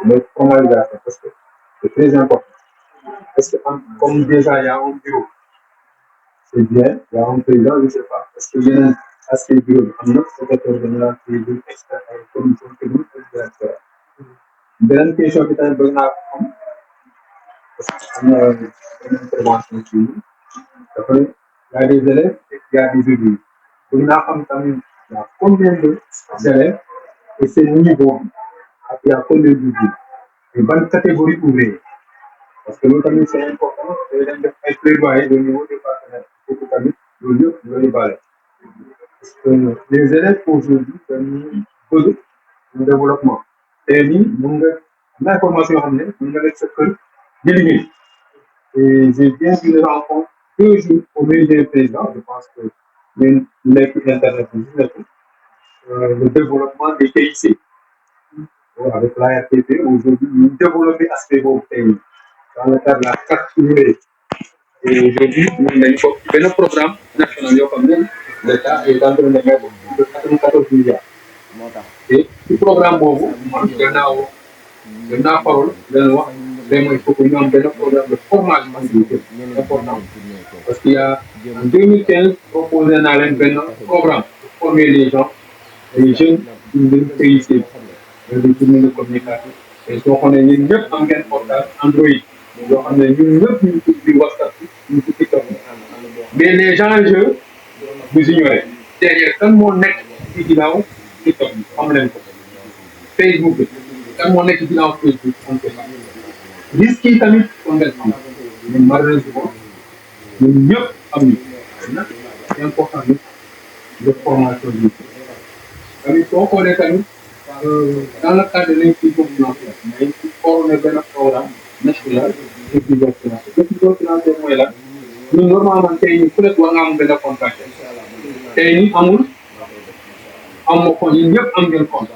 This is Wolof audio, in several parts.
Mais formalisation, parce que c'est très important. Parce que comme déjà il y a un bureau, c'est bien, il y a un président, je ne sais pas. Parce qu'il y a un aspect bureau, un autre secrétaire général qui est expert en commission technique et directeur. Beneen question bi tamit bëgg naa ko xam parce que am na une intervention ci dafa ne y a des élèves et il y a des étudiants bëgg naa xam tamit y a combien d'élèves et seen niveau ak y a combien d'étudiants et ban catégorie ouvrier parce que loolu tamit c'est important day dem def ay plaidoyer au niveau des partenaires pour que tamit loolu yëpp loolu bale parce que les élèves aujourd'hui dañuy bëgg un développement tey nii mun nga am na information yoo xam ne mun nga def sa kër di liggéey et j'ai bien vu les rencontres deux jours au milieu des présidents je pense que ñun nekk internet bi gis nañu le développement des TIC avec l'ARTP aujourd'hui ñu développer aspect boobu tey dans le cadre de la carte numérique et aujourd'hui ñun dañu ko benn programme national yoo xam ne l'État est en train de mettre plus de 94 milliards et ci programme boobu man gannaaw parole leen wax vraiment il faut que ñu am benn programme de formation bi important parce qu'il y a en 2015 proposé naa leen benn programme pour former les gens les jeunes une TIC des tournées de communication et soo xoolee ñun ñëpp am ngeen portable Android yoo xam ne ñun ñëpp ñu ngi ci biir WhatsApp bi ñu ngi ci TikTok mais les enjeux vous ignorez derrière kan moo nekk ci ginnaaw TikTok bi xam leen ko Facebook bi kan moo nekk ci ginnaaw Facebook xam ko risque yi tamit kon ngeen xam mais malheureusement ñun ñëpp am ñu nag c'est important de formation bi tamit soo xoolee tamit dans le cadre de l'inclusion financière mais il faut benn programme national d'inclusion financière inclusion financière mooy lan ñun normalement tey ñu ku nekk war nga am benn contrat tey ñu amul am ma compte ñun ñëpp am ngeen compte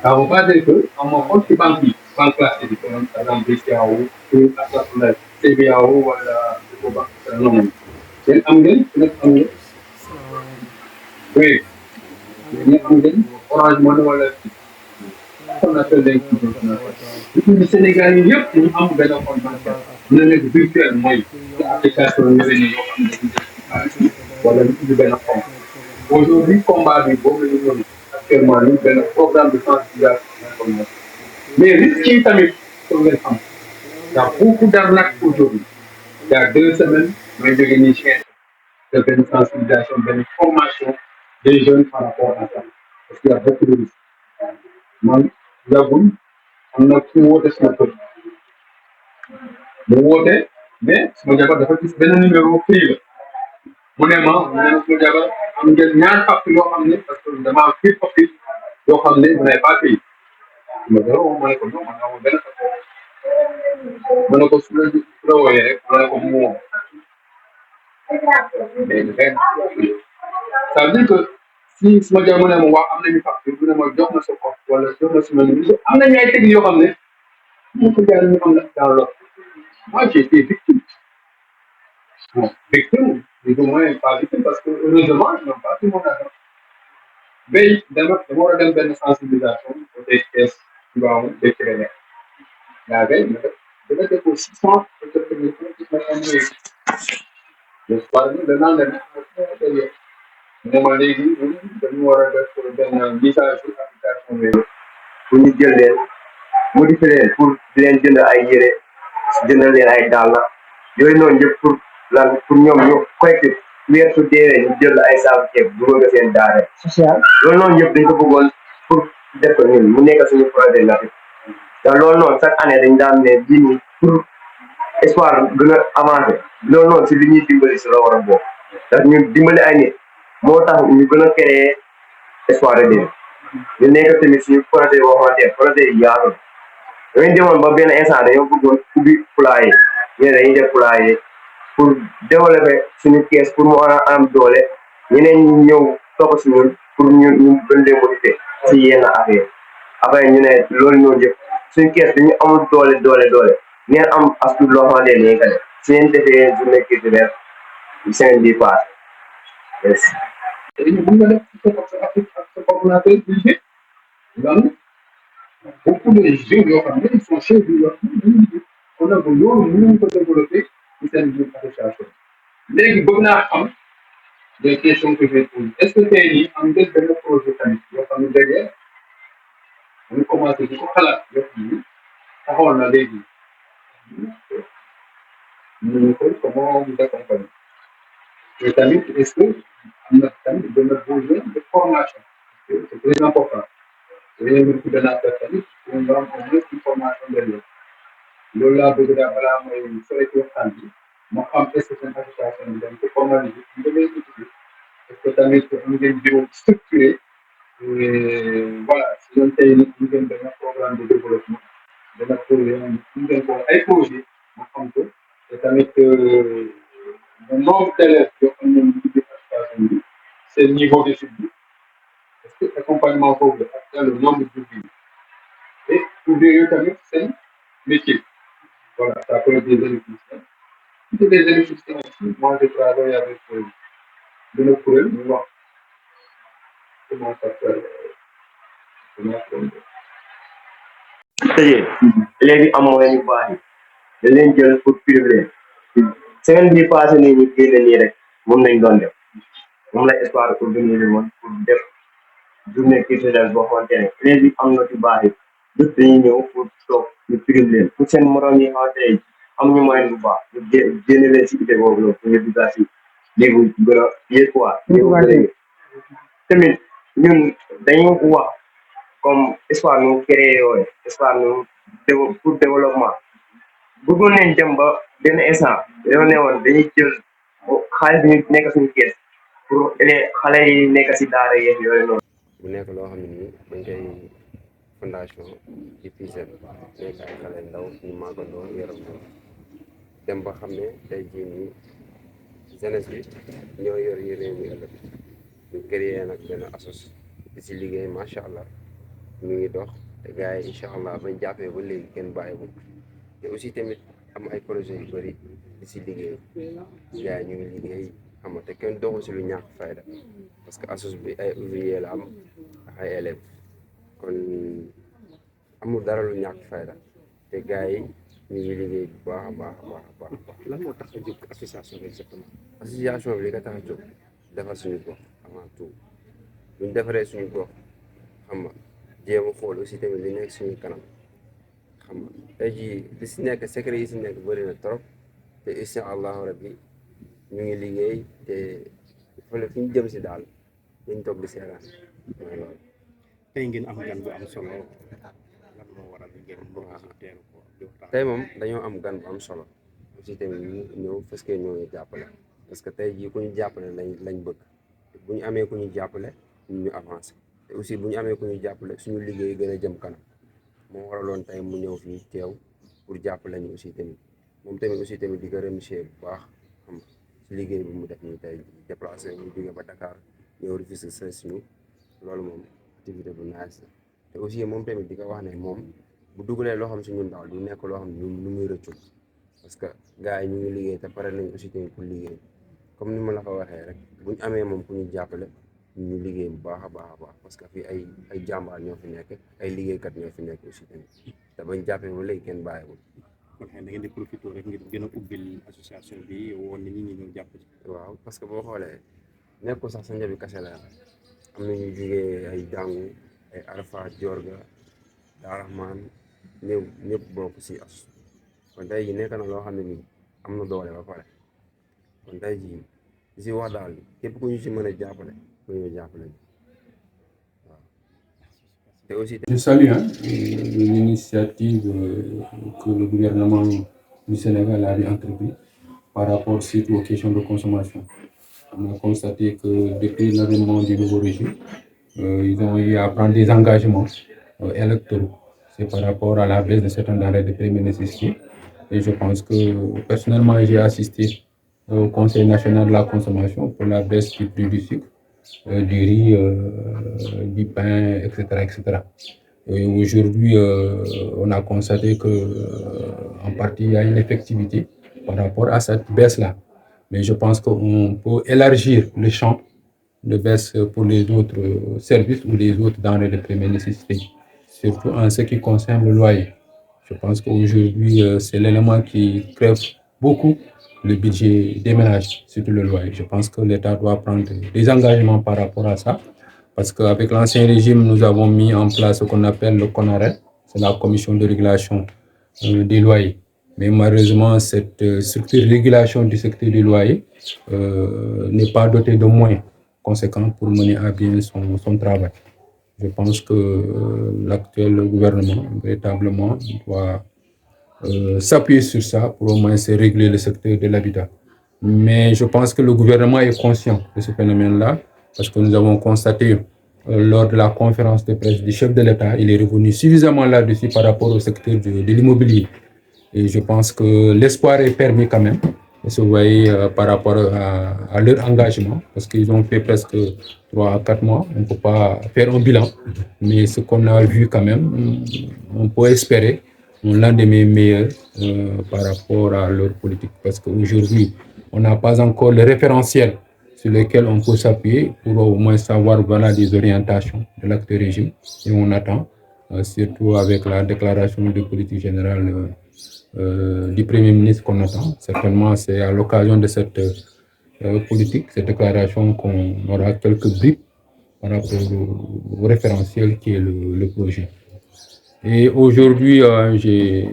ça veut pas dire que am ma compte ci banque yi banque classique bi comme par exemple BCEAO ou CBAO wala banque non yéen am ngeen ku nekk am ngeen oui ñu am ngeen Orange Money wala on appelle l'inclusion financière depuis Sénégal yi yëpp ñu am benn compte bancaire na nekk virtuel mooy application yooyu yoo xam ne wala ñu ubbi benn compte aujourd'hui combat bi boobu la ñu mën actuellement nii benn programme de sensibilisation mais risque yi tamit pour ngeen xam y a beaucoup d'arnaques aujourd'hui il y a 2 semaines may jóge nii ci de benn sensibilisation benn formation des jeunes par rapport à ça parce qu'il y a beaucoup de risques man yàggul am na ku woote sama kër mu woote mais sama jabar dafa gis benn numéro privé mu ne ma sama jabar am ngeen ñaar facture yoo xam ne parce que dama am fii facture yoo xam ne vous n'avez pas payé ma ne ko non man amul benn facture ma ne ko su la wooyee rek ma ne ko mu woo mais ça veut dire que si sama jabar mu ne ma waa am nañu facture mu ne ma jox na sa compte wala jox na sama numéro am nañu ay techniques yoo xam ne mu ko jaar ñu am na dans l'ordre moi j'ai été victime bon victime plus ou moins pas victime parce que heureusement ils n'ont pas tout mon argent mais dama war a dem benn sensibilisation côté Thiès Tivaouane Békélé la veille dama def ko 600 le soir bi danaa leen ne ma léegi dañu war a def benn mise à jour application bi pour ñu jël leen modifier leen pour di leen jënd ay yére jëndal leen ay dàll yooyu noonu yëpp pour lan pour ñoom ñu collecté weer su deewee ñu jël ay saabu ceeb dugal nga seen daara social loolu noonu yëpp dañ ko bëggoon pour def ko ñun mu nekk suñu projet la te loolu noonu chaque année dañ daan ne bii nii pour espoir gën a avancé loolu noonu si li ñuy dimbali si la war a bokk ndax ñu dimbali ay nit moo tax ñu gën a créer espoir de dégg ñu nekk tamit suñu projet boo xamante projet yi yaatu dañuy demoon ba benn instant dañoo bëggoon ubbi poulailler ñu ne dañuy def poulailler pour développer suñu kees pour mu am doole ñeneen ñi ñëw topp si ñun pour ñu gën leen motiver si yenn affaire après ñu ne loolu noonu yëpp suñu kees dañu amul doole ngeen am as tuut loo xamante ne que si ngeen defee journée culturelle semaine bii paase merci. ak sa coordonnateur budget donc beaucoup de jeunes yoo xam ne ils sont chefs yoo xam ne dañuy liggéey kon nag loolu mënuñ ko développer ci seen biir association léegi bëgg naa xam des questions que je vais poser est-ce que tey nii am ngeen benn projet tamit yoo xam ne derrière ñu commencé di ko xalaat yoo xam ne taxawoon na léegi ñu ko comment vous accompagner et tamit est-ce que am na tamit benn besoin de formation c'est très important léegi nga tudd naa tamit pour nga am au moins une formation derrière loolu laa bëgg daal balaa mooy sori ci waxtaan bi ma xam est-ce que seen association bi dañ ko formaliser nga leen utiliser est-ce que tamit am ngeen bureau structuré voilà si ñoom tey nit ñu ngeen benn programme de développement dana projet ñu ngeen ko ay projet ma xam ko te tamit le nombre d'élèves yoo xam ne ñu ngi biir association bi seen niveau d'étude bi est-ce que accompagnement boobu ak le nombre d'ouvriers et ouvriers tamit seen métier voilà ça peut être des électriciens c'est des électriciens aussi moi je travaille avec benn kuréel ñu wax comment ça s'appelle tëjee léegi am moyen yu baax yi dañ leen jël pour privé semaine bi passé nii ñu génne nii rek moom lañ doon def moom la espoir organiser woon pour def journée culturelle boo xamante ne léegi am na ci baax yi bés dañuy ñëw pour toog ñu privé leen pour seen morom yi xamante ne am ñu moyen bu baax ñu génne leen si idée boobu noonu pour ñu duggaat si léegi gën a yéeg quoi tamit ñun dañu wax comme espoir nu créé yooyu espoir nu pour développement bëggoon nañ dem ba benn instant dañoo ne woon dañuy jël xaalis bi ñu nekk suñu kees pour xale yi nekk si daara yeeg yooyu noonu. bu nekk loo xam ne nii dañ koy fondation depuis seen nekk ay xale ndaw ñu màggandoo yaram dem ba xam ne tey jii nii jeunesse bi ñoo yor yi réew mi ëllëg ñu créé nag benn asos di si liggéey macha allah ñu ngi dox te gars yi incha allah bañ jàppee ba léegi kenn bàyyiwul te aussi tamit am ay projets yu bëri di si liggéey gars yi ñu ngi liggéey xam nga te kenn doxul si lu ñàkk fayda parce que asos bi ay ouvrier la am ak ay élèves kon amul dara lu ñàkk fayda te gars yi ñu ngi liggéey bu baax a baax a baax a baax a baax. lan moo tax a jóg association bi exactement. association bi li ko tax a jóg defar suñu gox avant tout bu ñu defaree suñu gox xam nga jéem a xool aussi tamit li nekk suñu kanam xam nga tey jii li si nekk secret yi si nekk bëri na trop te incha allahu rabbi ñu ngi liggéey te fële fi ñu jëm si daal dañ toog di seeraan mooy loolu. tey ngeen am gan bu am solo lan moo waral ngeen teeru ko di waxtaan. tey moom dañoo am gan bu am solo aussi tamit ñu ñëw parce que ñoo ñu jàppale parce que tey jii ku ñu jàppale lañ bëgg bu ñu amee ku ñu jàppale ñu avancé te aussi bu ñu amee ku ñu jàppale suñu liggéey gën a jëm kanam moo waraloon tey mu ñëw fii teew pour jàppale ñu aussi tamit moom tamit aussi tamit di ko remercier bu baax xam nga si liggéey bi mu def ñu tey déplacé mu jógee ba Dakar ñëw Rufisque sa suñu loolu moom activité bu nice la te aussi moom tamit di ko wax ne moom bu dugalee loo xam si ñun daal du nekk loo xam ne lu muy rëccu parce que gars yi ñu ngi liggéey te pare nañ aussi tamit pour liggéey comme ni ma la ko waxee rek buñ amee moom ku ñu jàppale ñu liggéey bu baax a baax a baax parce que fii ay jàmbaar ñoo fi nekk ay liggéeykat ñoo fi nekk aussi tamit te bañ jàppee ba léegi kenn bàyyiwul. kon xëy na da ngeen di profité rek ngir gën a ubbil association bi woon ni nit ñi ñëw jàpp ci. waaw parce que boo xoolee nekkul sax sa njabi kase la am na ñuy jugee ay jàngu ay Arfa Diorga Daaraxmaan ñëpp bokk si as kon tey jii nekk na loo xam ne nii am na doole ba pare kon tey jii li si wax daal képp ku ñu si mën a jàppale ku ñu jàppale waaw te aussi. Je salue l'initiative que le gouvernement du Sénégal a entrepris par rapport surtout aux questions de consommation. On a constaté que depuis l'avènement du nouveau régime, ils ont eu à prendre des engagements électoraux. C'est par rapport à la baisse de certains denrées de première nécessité. Et je pense que personnellement, j'ai assisté au Conseil national de la consommation pour la baisse du prix du sucre, du riz, du pain, etc., etc. Et aujourd'hui, on a constaté que, en partie, il y a une effectivité par rapport à cette baisse-là. Mais je pense qu'on peut élargir le champ de baisse pour les autres services ou les autres denrées de première nécessité, surtout en ce qui concerne le loyer. Je pense qu'aujourd'hui, c'est l'élément qui crève beaucoup le budget des ménages, surtout le loyer. Je pense que l'État doit prendre des engagements par rapport à ça, parce qu'avec l'ancien régime, nous avons mis en place ce qu'on appelle le CONAREL, c'est la commission de régulation des loyers. Mais malheureusement, cette structure de régulation du secteur du loyer n'est pas dotée de moyens conséquents pour mener à bien son travail. Je pense que l'actuel gouvernement, véritablement, doit s'appuyer sur ça pour au moins réguler le secteur de l'habitat. Mais je pense que le gouvernement est conscient de ce phénomène-là, parce que nous avons constaté lors de la conférence de presse du chef de l'État, il est revenu suffisamment là-dessus par rapport au secteur de l'immobilier. Et je pense que l'espoir est permis quand même. Et se voyez par rapport à leur engagement, parce qu'ils ont fait presque 3 à 4 mois. On ne peut pas faire un bilan, mais ce qu'on a vu quand même, on peut espérer un lendemain meilleur par rapport à leur politique. Parce qu'aujourd'hui, on n'a pas encore le référentiel sur lequel on peut s'appuyer pour au moins savoir voilà, des orientations de l'actuel régime. Et on attend, surtout avec la déclaration de politique générale du Premier ministre qu'on attend. Certainement, c'est à l'occasion de cette politique, cette déclaration, qu'on aura quelques briques par rapport au référentiel qui est le projet. Et aujourd'hui, je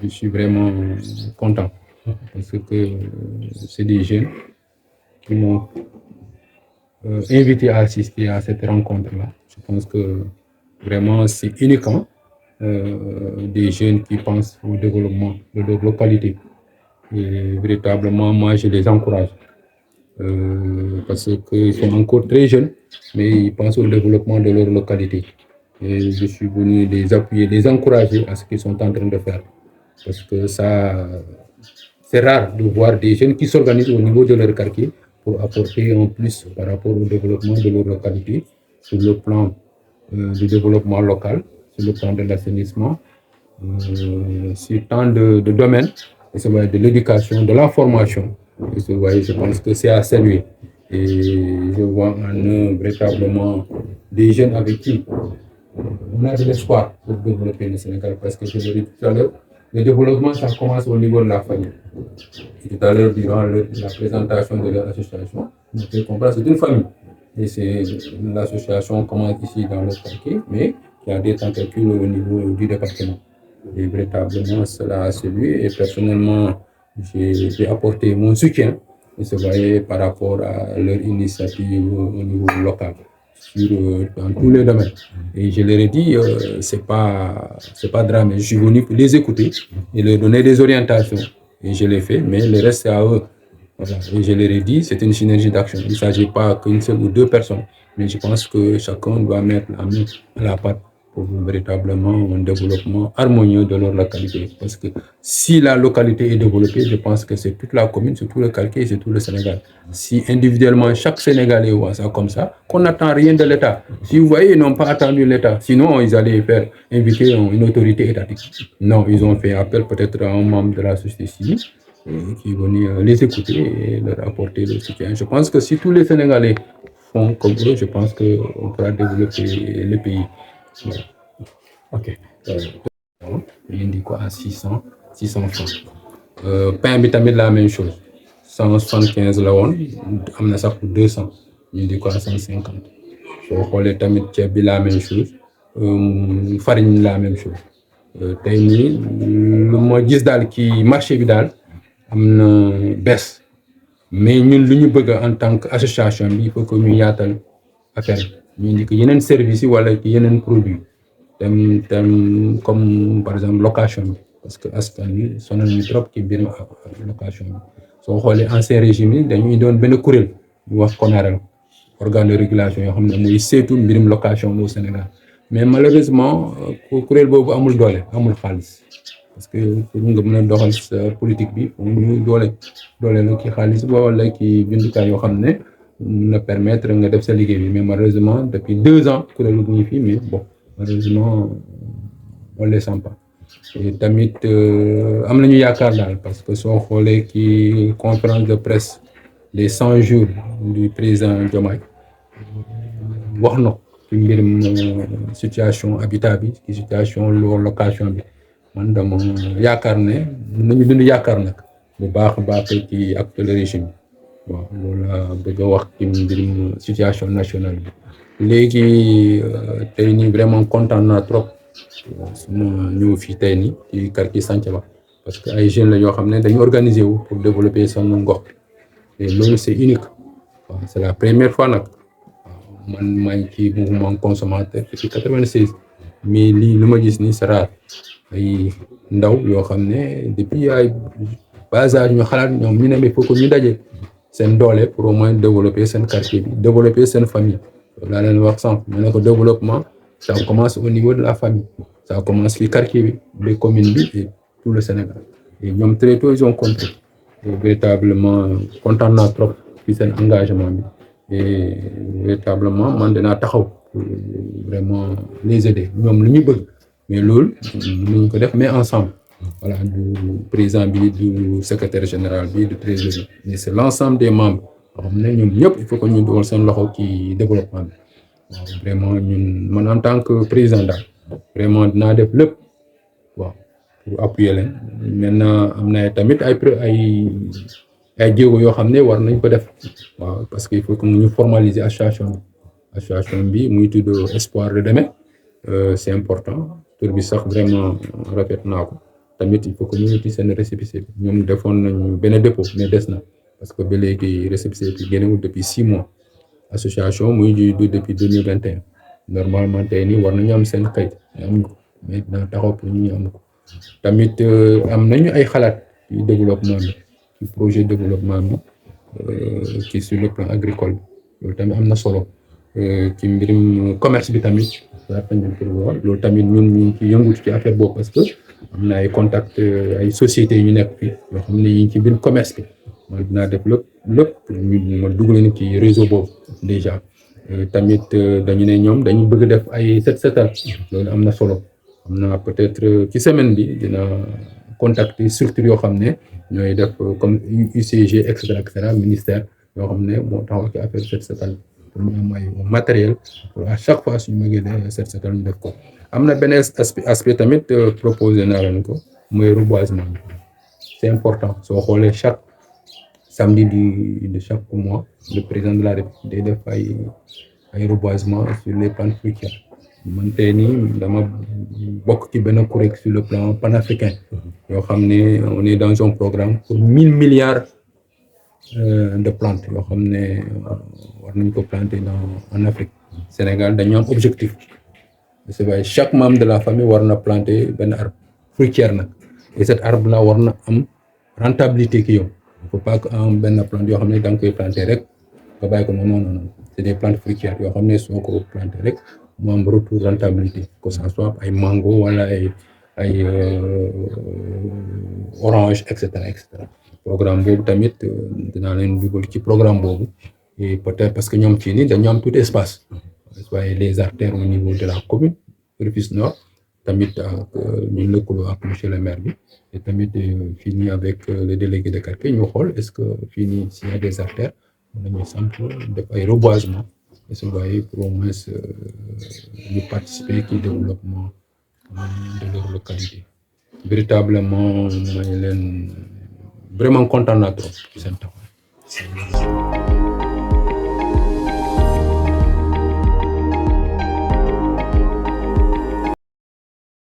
suis vraiment content parce que c'est des jeunes qui m'ont invité à assister à cette rencontre-là. Je pense que vraiment c'est uniquement des jeunes qui pensent au développement de leur localité. Et véritablement, moi, je les encourage parce qu'ils sont encore très jeunes, mais ils pensent au développement de leur localité. Et je suis venu les appuyer, les encourager à ce qu'ils sont en train de faire. Parce que ça, c'est rare de voir des jeunes qui s'organisent au niveau de leur quartier pour apporter un plus par rapport au développement de leur localité sur le plan du développement local, sur le plan de l'assainissement, sur tant de domaines, de l'éducation, de la formation. Je pense que c'est à saluer. Et je vois en eux véritablement des jeunes avec qui on a de l'espoir pour développer le Sénégal, parce que je l'ai dit tout à l'heure, le développement, ça commence au niveau de la famille. Et tout à l'heure, durant la présentation de l'association, on peut comprendre c'est une famille. Et c'est l'association commence ici dans le quartier, mais il y a des tentacules au niveau du département. Et véritablement, cela a salué. Et personnellement, j'ai apporté mon soutien, et se voyait par rapport à leur initiative au niveau local. Dans tous les domaines. Et je leur ai dit, c'est pas drame. Je suis venu pour les écouter et leur donner des orientations. Et je l'ai fait, mais le reste c'est à eux. Voilà. Et je leur ai dit, c'est une synergie d'action. Il ne s'agit pas qu'une seule ou deux personnes, mais je pense que chacun doit mettre la main à la pâte pour véritablement un développement harmonieux de leur localité. Parce que si la localité est développée, je pense que c'est toute la commune, c'est tout le quartier, c'est tout le Sénégal. Si individuellement chaque Sénégalais voit ça comme ça, qu'on n'attend rien de l'État. Si vous voyez, ils n'ont pas attendu l'État. Sinon, ils allaient inviter une autorité étatique. Non, ils ont fait appel peut-être à un membre de la société civile qui est venu les écouter et leur apporter le soutien. Je pense que si tous les Sénégalais font comme eux, je pense qu'on pourra développer le pays. Ok. Il dit quoi à 600 francs. Pain vitamine la même chose. 175 la won, amna sax pour 200. Il dit quoi à 150. So xolé tamit ceeb bi la même chose. Farine la même chose. Tay ni lu ma gis dal ki marché bi dal amna baisse. Mais ñun lu ñu bëgg en tant qu'association bi il faut que ñu yaatal affaire ñu indi ko yeneen service yi wala ci yeneen produit tem comme par exemple location bi parce que askan wi sonal ñu trop ci biir location bi soo xoolee ancien régime yi dañuy doon benn kuréel ñu wax CONAREL organe de régulation yoo xam ne muy saytu mbirum location au Sénégal mais malheureusement kuréel boobu amul doole amul xaalis parce que pour nga mën a doxal sa politique bi pour ñu doole la ci xaalis ba wala ci bindukaay yoo xam ne na permettre nga def sa liggéey bi mais malheureusement depuis 2 ans kuréel bu ñu fi mais bon malheureusement on les sent pas et tamit am nañu yaakaar daal parce que soo xoolee ci conférence de presse les 100 jours du président Diomaye wax na ci mbirum situation habitat bi ci situation location bi man dama yaakaar ne nañu dund yaakaar nag bu baax a baax ci actuel régime bi waaw loolu la bëgg a wax ci mbirum situation nationale bi léegi tey nii vraiment kontaan naa trop suma ñëw fii tey nii ci quartier Santhiaba parce que ay jeunes la yoo xam ne dañu organiser wu pour développer seen gox et loolu c'est unique waaw c'est la première fois nag man maa ngi ci mouvement consommateur depuis 96 mais lii lu ma gis nii c'est rare ay ndaw yoo xam ne depuis ay bas âge ñu xalaat ñoom ñu ne mais faut que ñu daje seen doole pour au moins développer seen quartier bi développer seen famille loolu laa leen wax sànq ma ne ko développement ça commence au niveau de la famille ça commence ci quartier bi les communes bi et tout le Sénégal et ñoom très tôt ils ont compris et véritablement kontaan naa trop ci seen engagement bi et véritablement man dinaa taxaw pour vraiment les aider ñoom lu ñu bëgg mais loolu ñu ko def mais ensemble voilà du président bi du secrétaire général bi du trésorier mais c'est l'ensemble des membres yoo xam ne ñoom ñëpp il faut que ñu dugal seen loxo ci développement bi waaw vraiment ñun man en tant que président daal vraiment dinaa def lépp waaw pour appuyer leen maintenant am na tamit ay jéego yoo xam ne war nañ ko def waaw parce que il faut que ñu formaliser association bi muy tudd Espoir de demain c'est important tur bi sax vraiment rafet naa ko tamit il faut que ñu wuti seen récépissé bi ñoom defoon nañu benn dépôt mais des na parce que ba léegi récépissé bi génnewul depuis 6 mois association muy juddu depuis 2021 normalement tey nii war nañu am seen kayit am ko mais dina taxaw pour ñu am ko tamit am nañu ay xalaat ci développement bi ci projet développement bi ci sur le plan agricole loolu tamit am na solo ci mbirum commerce bi tamit loolu tamit ñun ñu ci yëngu ci affaire boobu parce que am na ay contacts ay sociétés yu ñu nekk fii yoo xam ne yi ci biir commerce bi man dinaa def lépp pour ñu ma dugg leen ci réseau boobu déjà tamit dañu ne ñoom dañu bëgg def ay setal loolu am na solo am na peut-être ci semaine bi dina contacter structure yoo xam ne ñooy def comme UCG et cetera ministère yoo xam ne moo taxaw ci affaire setal pour ñu am ay matériel pour à chaque fois suñu mëgee de setal ñu def ko am na benn aspect tamit proposé naa leen ko mooy reboisement bi c'est important soo xoolee chaque samedi de chaque mois le président de la République day def ay reboisement sur les plantes fruitières man tey nii dama bokk ci benn kuréel sur le plan panafricain yoo xam ne on est dans un programme pour 1000 milliards de plantes yoo xam ne war nañ ko planter en Afrique Sénégal dañu am objectif c'est vrai chaque membre de la famille war na planter benn arbre fruitière nag et cet arbre là war na am rentabilité ki yow il faut pas que am benn plante yoo xam ne da nga koy planter rek nga bàyyi ko non c'est des plantes fruitières yoo xam ne soo ko planter rek mu am retour rentabilité que ça soit ay mango wala ay orange et cetera programme boobu tamit dinaa leen dugal ci programme boobu et peut-être parce que ñoom fii nii dañu am tout espace waaye les artères au niveau de la commune Rufisque Nord tamit ñu lëkkaloo ak monsieur le maire bi et tamit fii nii avec le délégué de quartier ñu xool est-ce que fii nii s'il y a des artères mën nañu samp def ay reboisement et waaye pour au moins ñu participer ci développement de leur localité véritablement may leen vraiment kontaan naa trop ci seen taxawaay